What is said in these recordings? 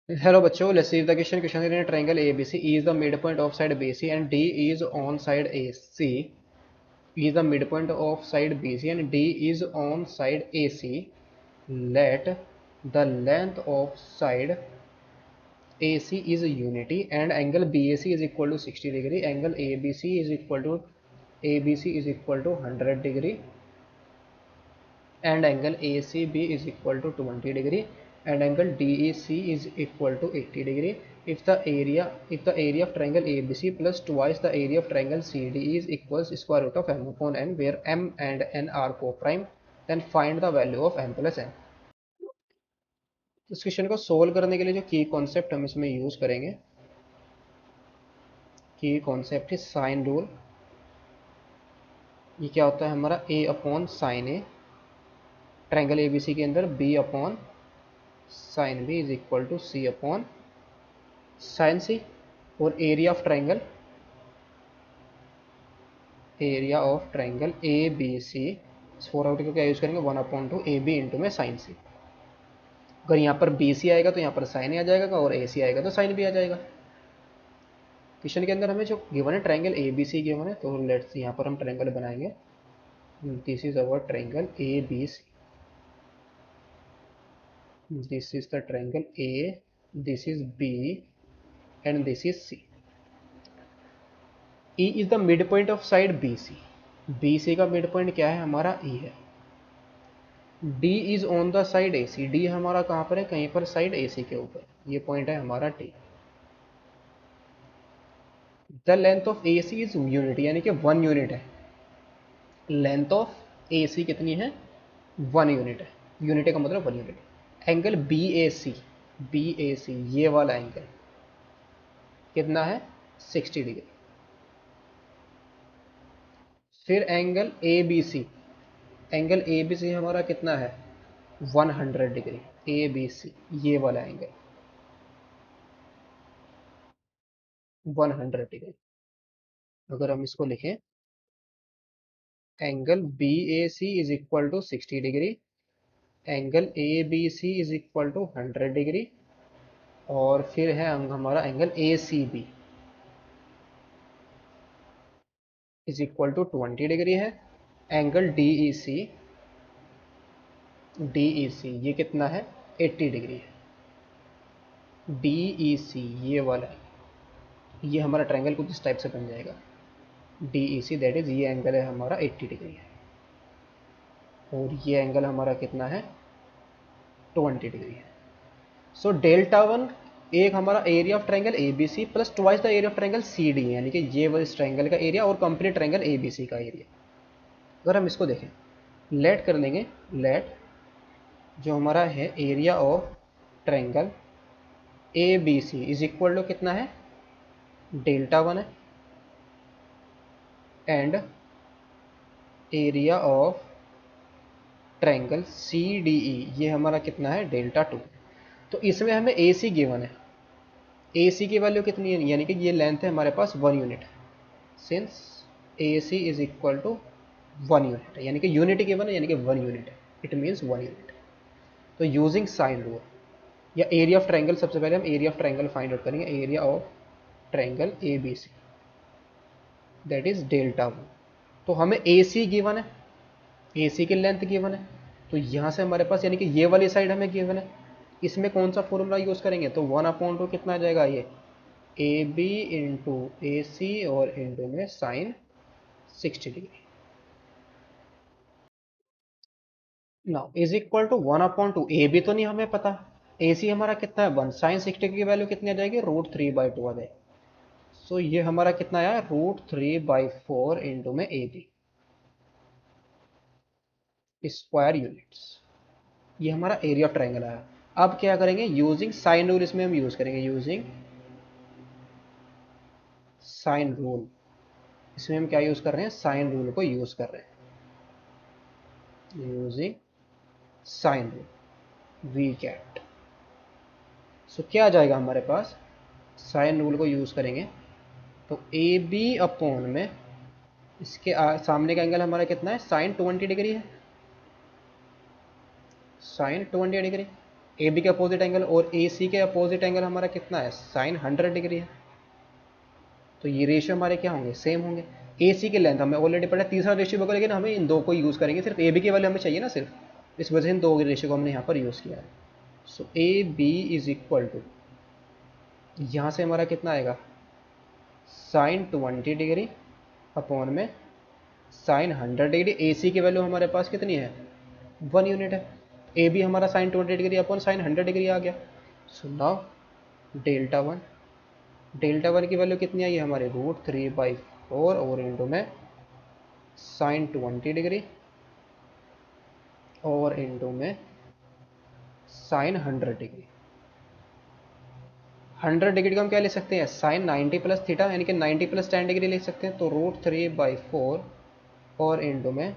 Hello बच्चों, let's see the question in a triangle ABC. E is the midpoint of side BC and D is on side AC. E is the midpoint of side BC and D is on side AC. Let the length of side AC is unity and angle BAC is equal to 60 degree. Angle ABC is equal to 100 degree and angle ACB is equal to 20 degree and angle DEC is equal to 80 degree. If the area of triangle ABC plus twice the area of triangle CDE is equals square root of m upon n, where m and n are co-prime, then find the value of m plus n. इस question को solve करने के लिए जो की concept हम इसमें use करेंगे, की कॉन्सेप्ट है साइन रूल. ये क्या होता है हमारा a upon sine A, triangle ABC के अंदर b upon sine B is equal to c upon sine C. और area of triangle A B C, four out को क्या यूज़ करेंगे, 1/2 ए बी इंटू में साइन सी. अगर यहाँ पर बी सी आएगा तो यहाँ पर साइन आ जाएगा और ए सी आएगा तो साइन भी आ जाएगा. क्वेश्चन के अंदर हमें जो गिवन है triangle A B C given है, तो लेट्स यहाँ पर हम ट्राइंगल बनाएंगे. This is our triangle A B C. This is the triangle A, this is B and this is C. E is the mid point of side B C. B C का mid point क्या है, हमारा E है. D is on the side A C. D हमारा कहाँ पर है, कहीं पर साइड ए सी के ऊपर. ये पॉइंट है हमारा D. The length of A C is unit, यानी कि 1 यूनिट है. लेंथ ऑफ ए सी कितनी है, 1 यूनिट है. यूनिट का मतलब 1 unit. Angle B A C, B A C ये वाला एंगल कितना है, 60 डिग्री. फिर angle A B C, angle A B C हमारा कितना है, 100 डिग्री. ए बी सी ये वाला एंगल 100 डिग्री. अगर हम इसको लिखें, angle B A C is equal to 60 degree, angle A B C is equal to 100 degree, और फिर है हमारा angle A C B is equal to 20 degree है. Angle D E C, D E C ये कितना है, 80 degree है. D E C ये वाला है, ये हमारा ट्रायंगल कुछ इस टाइप से बन जाएगा. D E C that is ये एंगल है हमारा 80 डिग्री है, और ये एंगल हमारा कितना है, 20 डिग्री है. सो डेल्टा वन एक हमारा area of triangle A B C plus twice the area of triangle C D, यानी कि ये इस ट्रायंगल का एरिया और complete triangle A B C का एरिया. अगर हम इसको देखें, लेट कर लेंगे, लेट जो हमारा है area of triangle A B C is equal to कितना है, डेल्टा वन है, and area of triangle C D E ये हमारा कितना है, डेल्टा टू. तो इसमें हमें ए सी गिवन है. ए सी की वैल्यू कितनी है, यानी कि ये लेंथ है हमारे पास 1 यूनिट है. Since A C is equal to 1 unit है, यानी कि यूनिट गिवन है, यानी कि 1 यूनिट है. It means 1 unit. तो यूजिंग साइन रूल या एरिया ऑफ ट्रायंगल, सबसे पहले हम area of triangle find out करेंगे. Area of triangle A B C that is delta one. तो हमें ए सी गिवन है, ए सी की लेंथ गिवन है, तो यहाँ से हमारे पास यानी कि ये वाली साइड हमें गिवन है. इसमें कौन सा फॉर्मूला यूज़ करेंगे, तो 1/2 कितना आ जाएगा, ये ए बी इंटू ए सी और इंटू में sine 60 degree. Now is equal to 1/2. A B तो नहीं हमें पता, ए सी हमारा कितना है 1, साइन 60 की वैल्यू कितनी आ जाएगी, √3/2 आ जाएगी. सो ये हमारा कितना आया, √3/4 इंटू में ए बी स्क्वायर यूनिट्स. ये हमारा एरिया ऑफ ट्रायंगल आया. अब क्या करेंगे, यूजिंग साइन रूल इसमें हम यूज करेंगे. यूजिंग साइन रूल, इसमें हम क्या यूज कर रहे हैं, साइन रूल को यूज कर रहे हैं. Using sine rule we get. So क्या आ जाएगा हमारे पास, साइन रूल को यूज करेंगे तो ए बी अपॉन में इसके सामने का एंगल हमारा कितना है, साइन 20 डिग्री है, साइन 20 डिग्री. ए बी के अपोजिट एंगल और ए सी के अपोजिट एंगल हमारा कितना है, साइन 100 डिग्री है। तो ये रेशियो हमारे क्या होंगे, सेम होंगे। ए सी की लेंथ हमें ऑलरेडी पता है, तीसरा रेशियो बगल, लेकिन हमें इन दो को यूज़ करेंगे, सिर्फ ए बी की वैल्यू हमें चाहिए ना सिर्फ, इस वजह से इन दो रेशियो को हमने यहाँ पर यूज़ किया है। So A B is equal to, यहाँ से हमारा कितना आएगा, साइन 20 डिग्री अपॉन में साइन 100 डिग्री। ए सी की वैल्यू हमारे पास कितनी है, 1 यूनिट है। ए बी हमारा sine 20 degree upon sine 100 degree आ गया। सो नाउ डेल्टा वन की वैल्यू कितनी आई है हमारे, √3/4 और इंटू में साइन 20 डिग्री और इंटू में साइन 100 डिग्री। 100 डिग्री को हम क्या ले सकते हैं, साइन 90 प्लस थीटा, यानी कि 90 प्लस 10 डिग्री ले सकते हैं। तो √3/4 और इंटू में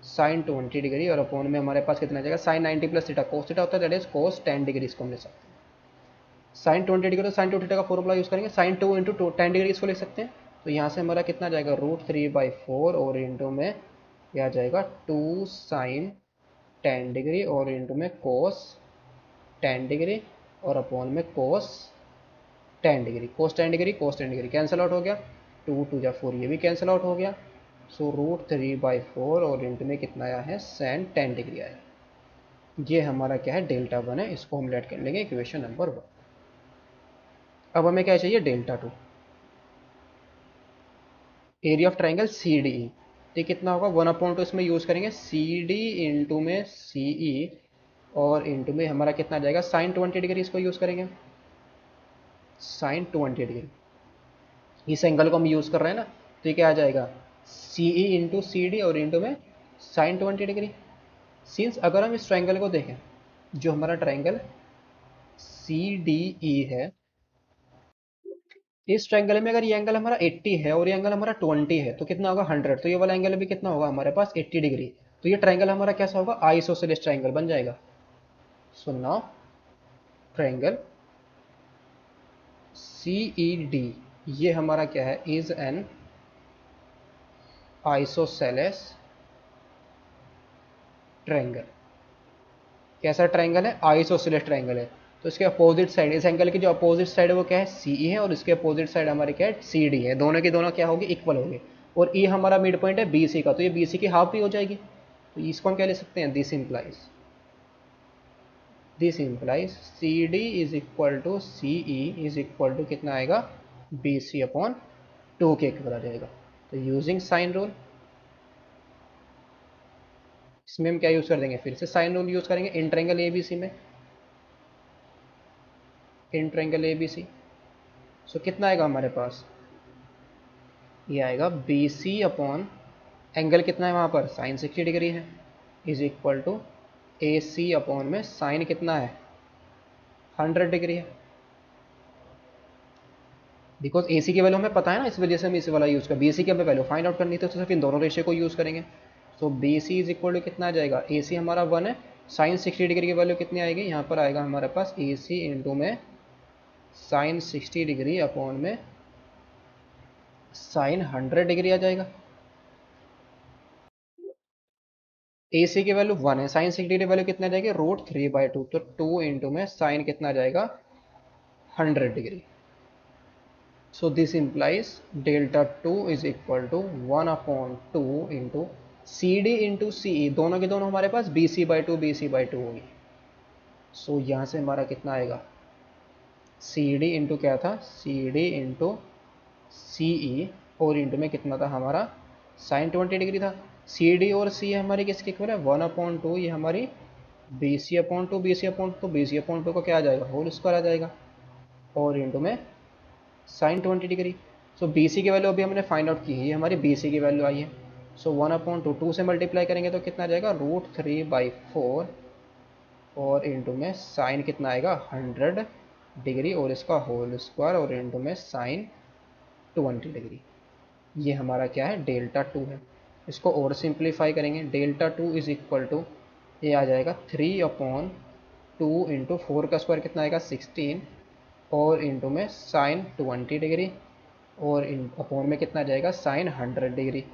साइन 20 डिग्री और अपॉन में हमारे पास कितना आ जाएगा, sine 90 plus theta cos theta होता है, दैट इज कोस 10 डिग्री, इसको हम ले सकते हैं। साइन 20 डिग्री तो साइन 2 थीटा का फॉर्मूला यूज़ करेंगे, साइन 2 इंटू 10 डिग्री इसको लिख सकते हैं। तो यहाँ से हमारा कितना आ जाएगा, √3/4 और इंटू में क्या आ जाएगा, 2 साइन 10 डिग्री और इंटू में कोस 10 डिग्री और अपॉन में कोस 10 डिग्री। कोस 10 डिग्री कोस 10 डिग्री कैंसिल आउट हो गया, 2 2 जा 4, ये भी कैंसिल आउट हो गया। सो √3/4 और इंटू में कितना आया है, साइन 10 डिग्री आया। ये हमारा क्या है, डेल्टा 1 है, इसको हम लेट कर लेंगे इक्वेशन नंबर 1। अब हमें क्या चाहिए, delta 2, area of triangle C D E. ये कितना होगा, 1/2 इसमें यूज़ करेंगे, सी डी इंटू में सी ई और इंटू में हमारा कितना आ जाएगा, साइन 20 डिग्री, इसको यूज़ करेंगे साइन 20 डिग्री। इस एंगल को हम यूज़ कर रहे हैं ना, तो ये क्या आ जाएगा, सी ई इंटू सी डी और इंटू में साइन 20 डिग्री। सिंस अगर हम इस ट्राइंगल को देखें, जो हमारा ट्राइंगल सी डी ई है, इस ट्रायंगल में अगर ये एंगल हमारा 80 है और ये एंगल हमारा 20 है, तो कितना होगा 100, तो ये वाला एंगल भी कितना होगा हमारे पास 80 डिग्री। तो ये ट्रायंगल हमारा कैसा होगा, आइसोसेलेस ट्रायंगल बन जाएगा। So now triangle C E D, ये हमारा क्या है, इज एन आइसोसेलेस ट्रायंगल। कैसा ट्रायंगल है, आइसोसेलेस ट्रायंगल है। तो इसके अपोजिट साइड, इस एंगल की जो अपोजिट साइड है वो क्या है, सी ई है, और इसके अपोजिट साइड हमारी क्या है, सी डी है। दोनों की दोनों क्या होगी, इक्वल होगी। और ई हमारा मिड पॉइंट है बी सी का, तो ये बी सी की हाफ भी हो जाएगी। तो इसको हम क्या ले सकते हैं, this implies C D is equal to C E is equal to कितना आएगा, बी सी अपॉन 2 के इक्वल आ जाएगा। तो यूजिंग साइन रूल, इसमें हम क्या यूज़ कर देंगे, फिर से साइन रूल यूज़ करेंगे इन ट्रायंगल ए बी सी में, इन ट्रायंगल ए बी सी। सो कितना आएगा हमारे पास, ये आएगा बी सी अपॉन एंगल कितना है वहाँ पर, साइन 60 डिग्री है, is equal to A C upon में साइन कितना है, 100 डिग्री है। बिकॉज ए सी की वैल्यू हमें पता है ना, इस वजह से हम इस वाला यूज़ कर, बी सी की हमें वैल्यू फाइंड आउट करनी थी, तो सिर्फ इन दोनों रेशियो को यूज़ करेंगे। So B C is equal to कितना आ जाएगा, ए सी हमारा 1 है, साइन 60 डिग्री की वैल्यू कितनी आएगी, यहाँ पर आएगा हमारे पास ए सी इंटू में साइन 60 डिग्री अपॉन में साइन 100 डिग्री आ जाएगा। ए सी की वैल्यू 1 है, साइन 60 डिग्री वैल्यू कितना आ जाएगी, √3/2, तो 2 इंटू में साइन कितना आ जाएगा, 100 डिग्री। So this implies delta 2 is equal to 1/2 into C D into C E, दोनों के दोनों हमारे पास BC/2 होगी। सो यहाँ से हमारा कितना आएगा, सी डी इंटू क्या था, सी डी इंटू सी ई और इंटू में कितना था हमारा, साइन 20 डिग्री था। सी डी और सी हमारी किसके इक्वल है, 1/2, ये हमारी BC/2, BC/2 को क्या आ जाएगा, होल स्क्वायर आ जाएगा, और इंटू में साइन 20 डिग्री। सो बी सी की वैल्यू अभी हमने फाइंड आउट की है, ये हमारी बी सी की वैल्यू आई है। सो 1/2, 2 से मल्टीप्लाई करेंगे तो कितना आ जाएगा, √3/4 और इंटू में साइन कितना आएगा, 100 डिग्री और इसका होल स्क्वायर और इंटू में साइन 20 डिग्री। ये हमारा क्या है, डेल्टा 2 है। इसको और सिंप्लीफाई करेंगे, डेल्टा 2 इज इक्वल टू, ये आ जाएगा 3/2 इंटू 4 का स्क्वायर कितना आएगा, 16 और इंटू में साइन 20 डिग्री और इन अपॉन में कितना आ जाएगा, साइन 100 डिग्री,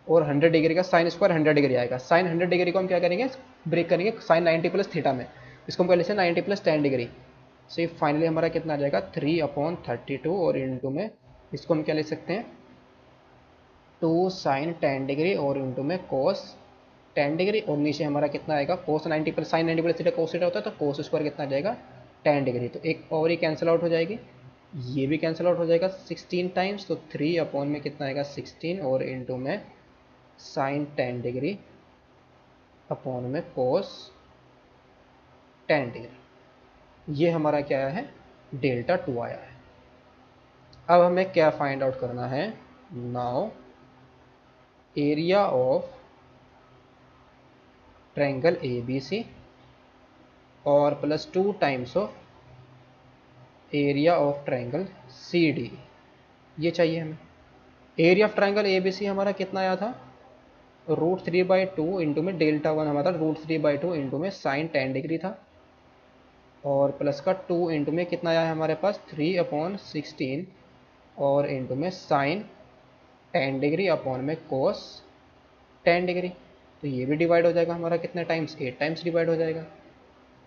और 100 डिग्री का साइन स्क्वायर 100 डिग्री आएगा। साइन 100 डिग्री को हम क्या करेंगे, ब्रेक करेंगे साइन 90 प्लस थीटा में। इसको हम कर लेते हैं 90 प्लस 10 डिग्री। सो ये फाइनली हमारा कितना आ जाएगा 3/32 और इंटू में इसको हम क्या ले सकते हैं 2 sin 10 डिग्री और इंटू में cos 10 डिग्री और नीचे हमारा कितना आएगा cos 90 plus sin 90 plus theta cos theta होता है तो cos स्क्वायर कितना आ जाएगा 10 डिग्री। तो एक पावर ही कैंसिल आउट हो जाएगी, ये भी कैंसिल आउट हो जाएगा 16 टाइम्स, तो 3 में कितना आएगा 16 और इंटू में sin 10 डिग्री अपॉन में cos 10 डिग्री। ये हमारा क्या आया है Δ2 आया है। अब हमें क्या फाइंड आउट करना है, now area of triangle ABC और plus 2 times of area of triangle CD, ये चाहिए हमें। एरिया ऑफ ट्रायंगल ABC हमारा कितना आया था √3/2 इंटू में Δ1 हमारा √3/2 इंटू में sin 10 डिग्री था और प्लस का 2 इंटू में कितना आया है हमारे पास 3/16 और इंटू में sin 10 डिग्री अपॉन में cos 10 डिग्री। तो ये भी डिवाइड हो जाएगा हमारा कितने टाइम्स 8 टाइम्स डिवाइड हो जाएगा।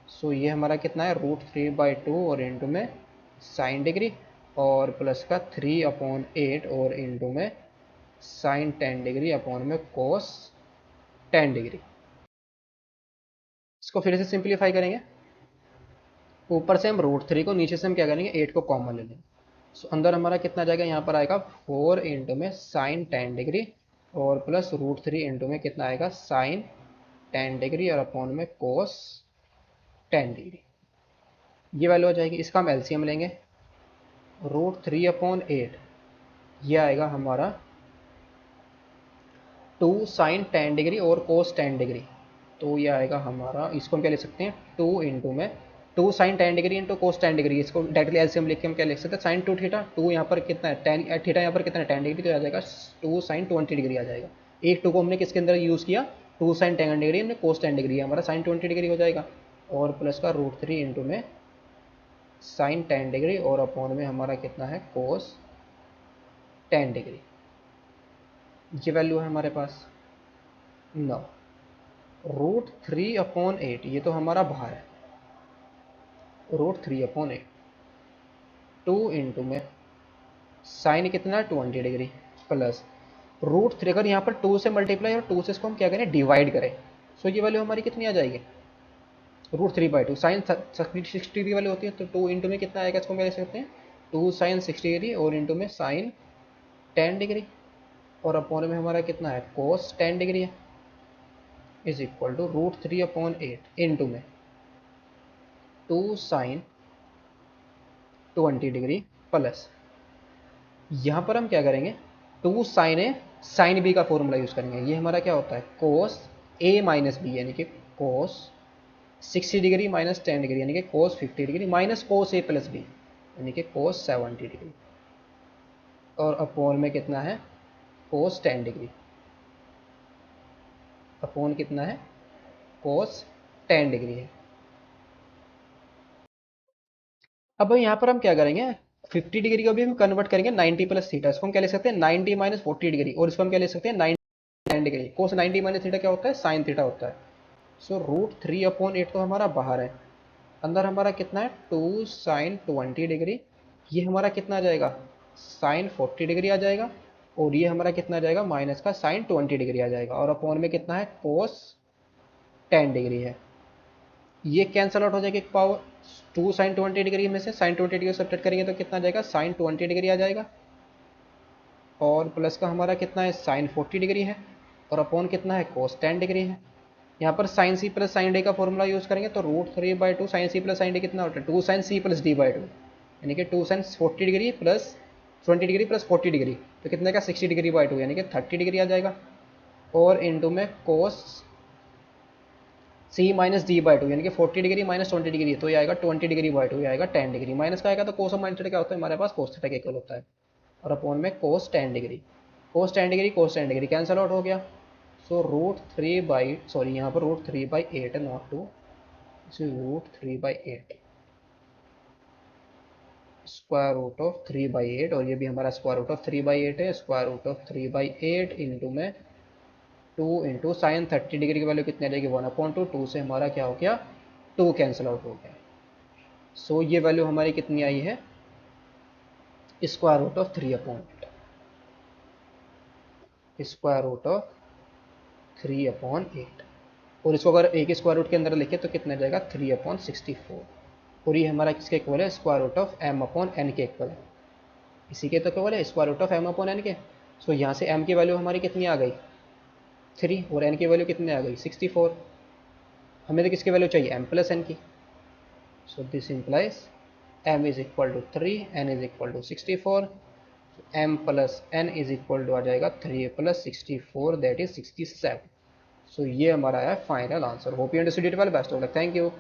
सो ये हमारा कितना है √3/2 और इंटू में sin डिग्री और प्लस का 3/8 और इंटू में sin 10 डिग्री अपॉन में cos 10 डिग्री। इसको फिर से सिंप्लीफाई करेंगे, ऊपर से हम √3 को नीचे से हम क्या करेंगे 8 को कॉमन ले लेंगे। सो अंदर हमारा कितना जाएगा यहाँ पर आएगा 4 इंटू में sin 10 डिग्री और प्लस √3 इंटू में कितना आएगा sin 10 डिग्री और अपॉन में cos 10 डिग्री। ये वैल्यू हो जाएगी, इसका हम एलसीएम लेंगे √3/8 ये आएगा हमारा 2 sin 10 डिग्री और cos 10 डिग्री। तो ये आएगा हमारा, इसको हम क्या ले सकते हैं 2 इंटू में 2 sin 10 degree into cos 10 degree, इसको डायरेक्टली एलसीएम लिख के हम क्या लिख सकते हैं sin 2 थीटा, 2 यहाँ पर कितना है 10 थीटा यहाँ पर कितना है 10 डिग्री, तो आ जाएगा 2 sin 20 डिग्री आ जाएगा। एक 2 को हमने किसके अंदर यूज़ किया 2 sin 10 डिग्री हमने cos 10 डिग्री, हमारा sin 20 डिग्री हो जाएगा और प्लस का √3 इंटू में sin 10 डिग्री और अपॉन में हमारा कितना है cos 10 डिग्री। ये वैल्यू है हमारे पास। नौ √3/8 ये तो हमारा बाहर है, √3/8 2 इंटू में साइन कितना है 20 डिग्री प्लस √3, अगर यहाँ पर 2 से मल्टीप्लाई और 2 से इसको हम क्या करें डिवाइड करें, सो ये वैल्यू हमारी कितनी आ जाएगी √3/2 साइन 60 डिग्री वाली होती है, तो 2 इंटू में कितना आएगा इसको हम कह सकते हैं 2 sin 60 डिग्री और इंटू में साइन 10 डिग्री और अपॉन में हमारा कितना है cos 10 डिग्री है इज इक्वल टू √3/8 इंटू में 2 sin 20 डिग्री प्लस यहाँ पर हम क्या करेंगे 2 sin A sin B का फॉर्मूला यूज़ करेंगे। ये हमारा क्या होता है cos A माइनस बी यानी कि cos 60 डिग्री माइनस 10 डिग्री यानी कि cos 50 degree minus cos A plus B यानी कि cos 70 डिग्री और अपॉन में कितना है cos 10 डिग्री अपॉन कितना है cos 10 डिग्री है। अब यहाँ पर हम क्या करेंगे 50 डिग्री को भी हम कन्वर्ट करेंगे 90 प्लस थीटा, इसको हम क्या ले सकते हैं 90 माइनस 40 डिग्री और इसको हम क्या ले सकते हैं 90 cos 90 माइनस थीटा क्या होता है साइन थीटा होता है। सो √3/8 तो हमारा बाहर है, अंदर हमारा कितना है 2 sin 20 डिग्री, ये हमारा कितना आ जाएगा sin 40 डिग्री आ जाएगा और ये हमारा कितना आ जाएगा माइनस का sin 20 डिग्री आ जाएगा और अपॉन में कितना है cos 10 डिग्री है। ये कैंसल आउट हो जाएगा एक पावर 2 sin 20 डिग्री में से sin 20 डिग्री सब्ट्रैक्ट करेंगे तो कितना आ जाएगा sin 20 डिग्री आ जाएगा और प्लस का हमारा कितना है sin 40 डिग्री है और अपॉन कितना है cos 10 डिग्री है। यहाँ पर sin c plus sin d का फॉर्मूला यूज़ करेंगे तो √3/2 sin c plus sin d कितना होता है 2 sin c प्लस d/2 यानी कि 2 sin 40 degree plus 20 degree plus 40 degree तो कितने का 60 डिग्री/2 यानी कि 30 डिग्री आ जाएगा और इंटू में cos c माइनस d/2 यानी कि 40 डिग्री माइनस 20 डिग्री तो ये आएगा 20 डिग्री/2 ये आएगा 10 डिग्री, माइनस का आएगा तो cos और माइनस थीटा क्या होता है हमारे पास cos थीटा के इक्वल होता है और अपॉन में cos 10 degree cos 10 degree cancel out हो गया। सो यहाँ पर √3/8 है नॉट 2, √3/8 स्क्वायर रूट ऑफ 3/8 और ये भी हमारा स्क्वायर रूट ऑफ 3/8 है, स्क्वायर रूट ऑफ 3/8 इंटू में 2 इंटू साइन 30 डिग्री की वैल्यू कितनी आ जाएगी 1/2, 2 से हमारा क्या हो गया 2 कैंसिल आउट हो गया। सो ये वैल्यू हमारी कितनी आई है, square root of 3/8, square root of 3/8। और इसको अगर एक स्क्वायर रूट के अंदर लिखे तो कितना जाएगा, 3/64। और ये हमारा किसके इक्वल है, स्क्वायर रूट ऑफ m/n के इक्वल है। इसी के तो इक्वल है स्क्वायर रूट ऑफ m/n के। सो यहाँ से m की वैल्यू हमारी कितनी आ गई, 3, और n की वैल्यू कितनी आ गई, 64। हमें तो किसकी वैल्यू चाहिए, m प्लस n की। So this implies m is equal to 3, n is equal to 64। m plus n is equal to आ जाएगा 3 प्लस 64, दैट इज 67। सो ये हमारा है final answer. Hope you understood it well, best of luck, thank you.